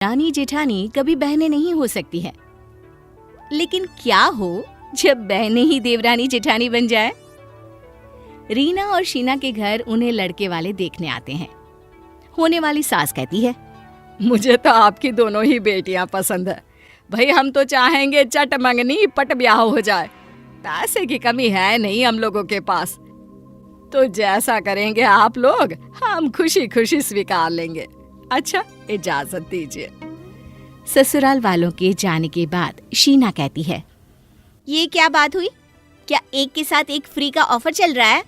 रानी जेठानी कभी बहनें नहीं हो सकती है, लेकिन क्या हो जब बहनें ही देवरानी जेठानी बन जाए। रीना और शीना के घर उन्हें लड़के वाले देखने आते हैं। होने वाली सास कहती है, मुझे तो आपकी दोनों ही बेटियां पसंद है भाई। हम तो चाहेंगे चट मंगनी पट ब्याह हो जाए। पैसे की कमी है नहीं हम लोगों के पास, तो जैसा करेंगे आप लोग हम खुशी खुशी स्वीकार लेंगे। अच्छा, इजाजत दीजिए। ससुराल वालों के जाने के बाद शीना कहती है, ये क्या बात हुई? क्या एक के साथ एक फ्री का ऑफर चल रहा है?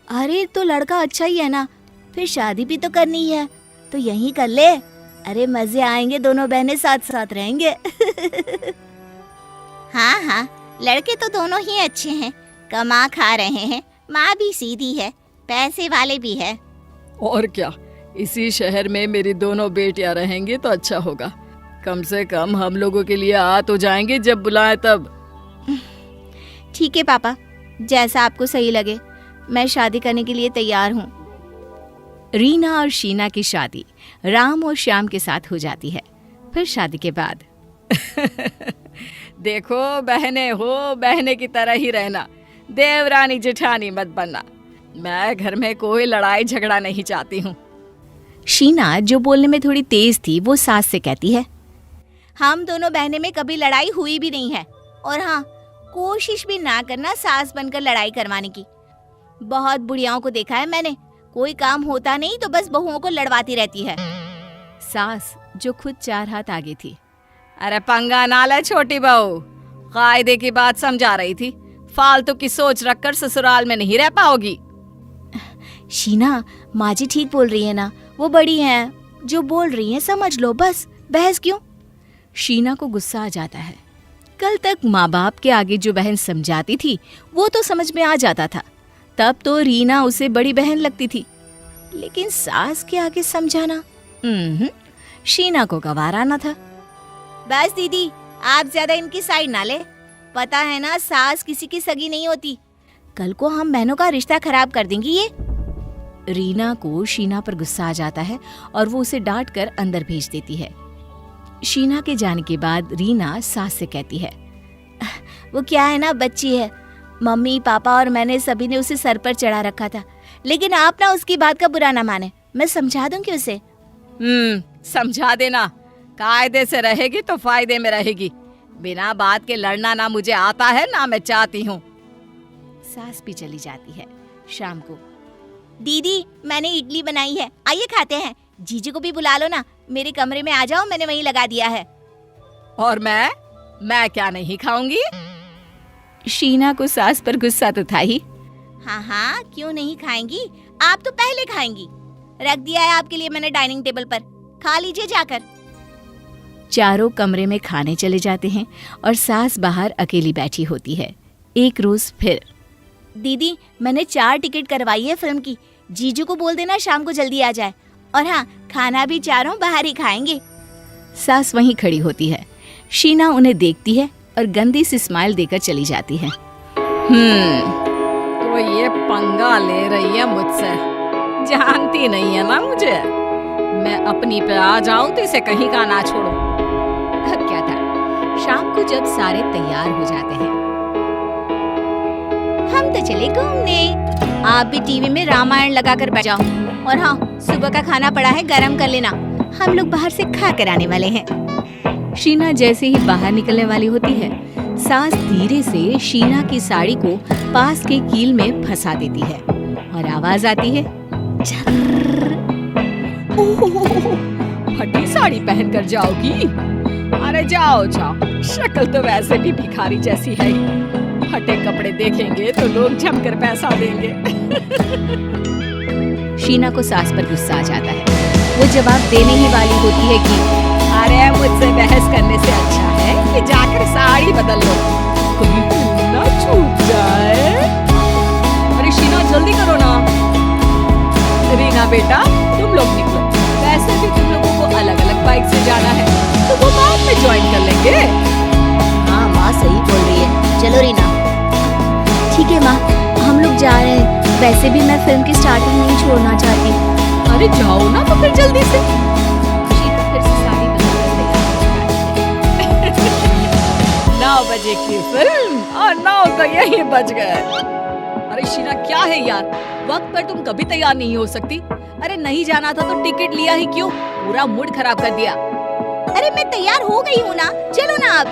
अरे तो लड़का अच्छा ही है ना, फिर शादी भी तो करनी है तो यहीं कर ले। अरे मजे आएंगे, दोनों बहनें साथ साथ रहेंगे। हाँ हाँ, लड़के तो दोनों ही अच्छे हैं, कमा खा रहे हैं, माँ भी सीधी है, पैसे वाले भी है। और क्या, इसी शहर में मेरी दोनों बेटियां रहेंगी तो अच्छा होगा। कम से कम हम लोगों के लिए आ तो जाएंगे जब बुलाएं तब। ठीक है पापा, जैसा आपको सही लगे, मैं शादी करने के लिए तैयार हूँ। रीना और शीना की शादी राम और श्याम के साथ हो जाती है। फिर शादी के बाद देखो बहनें हो, बहने की तरह ही रहना, देवरानी जेठानी मत बनना। मैं घर में कोई लड़ाई झगड़ा नहीं चाहती हूँ। शीना, जो बोलने में थोड़ी तेज थी, वो सास से कहती है, हम दोनों बहनें में कभी लड़ाई हुई भी नहीं है, और हाँ, कोशिश भी ना करना सास बनकर लड़ाई करवाने की। बहुत बुढ़ियाओं को देखा है मैंने, कोई काम होता नहीं तो बस बहुओं को लड़वाती रहती है। सास, जो खुद 4 हाथ आगे थी, अरे पंगा ना ले छोटी बहू, कायदे की बात समझा रही थी। फालतू की सोच रखकर ससुराल में नहीं रह पाओगी। शीना, माँ जी ठीक बोल रही है ना, वो बड़ी हैं, जो बोल रही हैं समझ लो, बस बहस क्यों। शीना को गुस्सा आ जाता है। कल तक माँ बाप के आगे जो बहन समझाती थी वो तो समझ में आ जाता था, तब तो रीना उसे बड़ी बहन लगती थी, लेकिन सास के आगे समझाना शीना को गवारा न था। बस दीदी, आप ज्यादा इनकी साइड ना ले, पता है ना सास किसी की सगी नहीं होती, कल को हम बहनों का रिश्ता खराब कर देंगी ये। रीना को शीना पर गुस्सा आ जाता है और वो उसे डांट कर अंदर भेज देती है। शीना के जाने के बाद रीना सास से कहती है, वो क्या है ना, बच्ची है, मम्मी पापा और मैंने सभी ने उसे सर पर चढ़ा रखा था, लेकिन आप ना उसकी बात का बुरा ना माने, मैं समझा दूंगी उसे। समझा देना, कायदे से रहेगी तो फायदे में रहेगी। बिना बात के लड़ना ना मुझे आता है ना मैं चाहती हूँ। सास भी चली जाती है। शाम को, दीदी मैंने इडली बनाई है, आइए खाते हैं। जीजू को भी बुला लो ना, मेरे कमरे में आ जाओ, मैंने वहीं लगा दिया है। और मैं क्या नहीं खाऊंगी? शीना को सास पर गुस्सा तो था ही। हाँ हाँ, क्यों नहीं खाएंगी, आप तो पहले खाएंगी। रख दिया है आपके लिए मैंने डाइनिंग टेबल पर, खा लीजिए जाकर। चारों कमरे में खाने चले जाते हैं और सास बाहर अकेली बैठी होती है। एक रोज फिर, दीदी मैंने 4 टिकट करवाई है फिल्म की, जीजू को बोल देना शाम को जल्दी आ जाए, और हाँ, खाना भी चारों बाहर ही खाएंगे। सास वहीं खड़ी होती है। शीना उन्हें देखती है और गंदी सी स्माइल देकर चली जाती है। तो ये पंगा ले रही है मुझसे, जानती नहीं है ना मुझे। मैं अपनी पे आ जाऊं तो इसे कहीं का ना छोड़ो। अब क्या था, शाम को जब सारे तैयार हो जाते हैं, हम तो चले घूमने, आप भी टीवी में रामायण लगा कर बैठ जाओ, और हाँ, सुबह का खाना पड़ा है, गरम कर लेना, हम लोग बाहर से खा कर आने वाले हैं। शीना जैसे ही बाहर निकलने वाली होती है, सास धीरे से शीना की साड़ी को पास के कील में फंसा देती है और आवाज आती है, फटी साड़ी पहन कर जाओगी? अरे जाओ जाओ, शक्ल तो वैसे भी भिखारी जैसी है। फटे कपड़े देखेंगे तो लोग जमकर पैसा देंगे। शीना को सास पर गुस्सा आ जाता है। वो जवाब देने ही वाली होती है कि अरे मुझसे बहस करने से अच्छा है कि जाकर साड़ी बदल लो, कहीं फिल्म ना छूट जाए। अरे शीना जल्दी करो ना। रीना बेटा, तुम लोग निकलो, वैसे भी तुम लोगों को अलग अलग बाइक से जाना है तो वो बाद में ज्वाइन कर लेंगे। हाँ माँ सही बोल रही है, चलो रीना। ठीक है माँ, हम लोग जा रहे हैं, वैसे भी मैं फिल्म की स्टार्टिंग नहीं छोड़ना चाहती। अरे जाओ ना तो फिर जल्दी से। शीना फिर से साड़ी बजे की फिल्म और 9 तो यही बज गए। अरे शीना क्या है यार, वक्त पर तुम कभी तैयार नहीं हो सकती। अरे नहीं जाना था तो टिकट लिया ही क्यों, पूरा मूड खराब कर दिया। अरे मैं तैयार हो गई हूँ ना, चलो ना अब।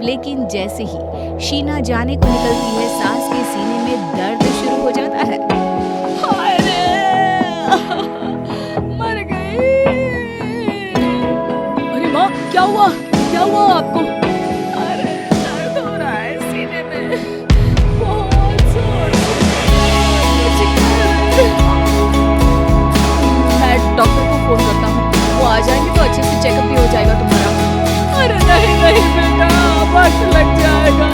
लेकिन जैसे ही शीना जाने को निकलती है, सास के सीने में दर्द शुरू हो जाता है। हाय रे, मर गई। अरे माँ क्या हुआ, क्या हुआ आपको? अरे दर्द हो रहा है सीने में, बहुत जोर से। मैं डॉक्टर को फोन करता हूँ, वो आ जाएंगे तो अच्छे से चेकअप भी हो जाएगा तुम्हारा। अरे नहीं नहीं बेटा, वक्त लग जाएगा,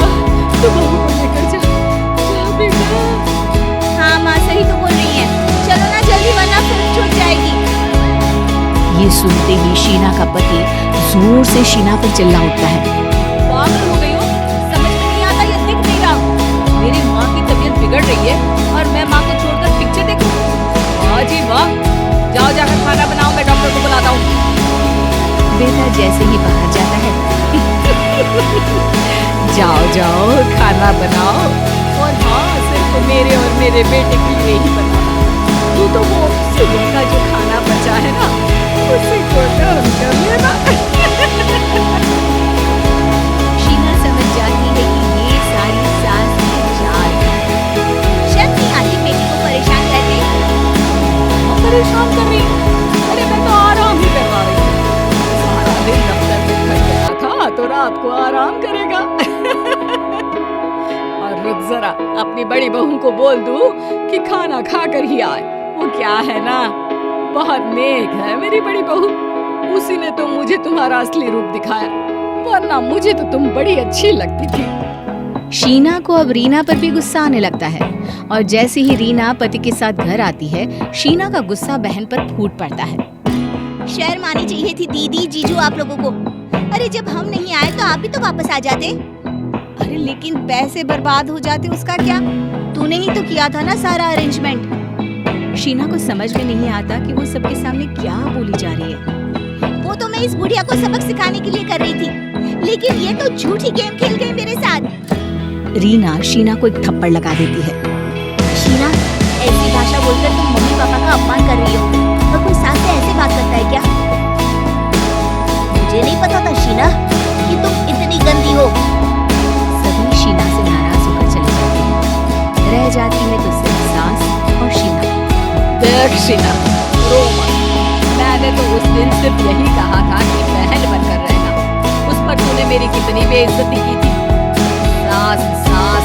तुम बहू को लेकर जा बेटा। हाँ माँ सही तो बोल रही है, चलो ना जल्दी वरना फिल्म छूट जाएगी। ये सुनते ही शीना का पति जोर से शीना पर चिल्ला उठता है। पागल हो गई हो, समझ में नहीं आता या दिख नहीं रहा? मेरी माँ की तबीयत बिगड़ रही है और मैं माँ को छोड़कर पिक्चर देखूं? वाह जी वाह, जाओ जाकर खाना बनाओ, मैं डॉक्टर को बुलाता हूँ। बेटा जैसे ही बाहर जाता है, जाओ जाओ खाना बनाओ, और हाँ सिर्फ मेरे और मेरे बेटे के लिए ही बनाना। तू तो वो सुबह का जो खाना बचा है ना, उसी को गर्म कर लेना। शीना समझ जाती है कि ये सारी सास की चाल है। शर्म नहीं आती बेटी को परेशान करने? परेशान कर रही, अरे मैं तो आराम ही करवा रही हूँ। सारा दिन दफ्तर में थक गया था तो रात को आराम करेगा। और रुक जरा, अपनी बड़ी बहू को बोल दूं कि खाना खा कर ही आए। वो क्या है ना, बहुत नेक है मेरी बड़ी बहू, उसी ने तो मुझे तुम्हारा असली रूप दिखाया, वरना मुझे तो तुम बड़ी अच्छी लगती थी। शीना को अब रीना पर भी गुस्सा आने लगता है और जैसे ही रीना पति के साथ घर आती है, शीना का गुस्सा बहन पर फूट पड़ता है। शर्म आनी चाहिए थी दीदी जीजू आप लोगों को। अरे जब हम नहीं आए तो आप भी तो वापस आ जाते। अरे लेकिन पैसे बर्बाद हो जाते, उसका क्या? तूने ही तो किया था ना सारा अरेंजमेंट। शीना को समझ में नहीं आता कि वो सबके सामने क्या बोली जा रही है। वो तो मैं इस बुढ़िया को सबक सिखाने के लिए कर रही थी, लेकिन ये तो झूठी गेम खेल गई मेरे साथ। रीना शीना को एक थप्पड़ लगा देती है। शीना, ऐसी भाषा बोलकर तुम मम्मी पापा का अपमान कर रही हो, और कोई सास से ऐसे बात करता है क्या? मुझे नहीं पता था शीना कि तुम इतनी गंदी हो। सभी शीना से नाराज होकर चले जाते हैं। रह जाती है तो सिर्फ सास और शीना। देख शीना, रो मत, मैंने तो उस दिन सिर्फ यही कहा था कि बहन बनकर रहना, उस पर तूने मेरी कितनी बेइज्जती की थी। सास सास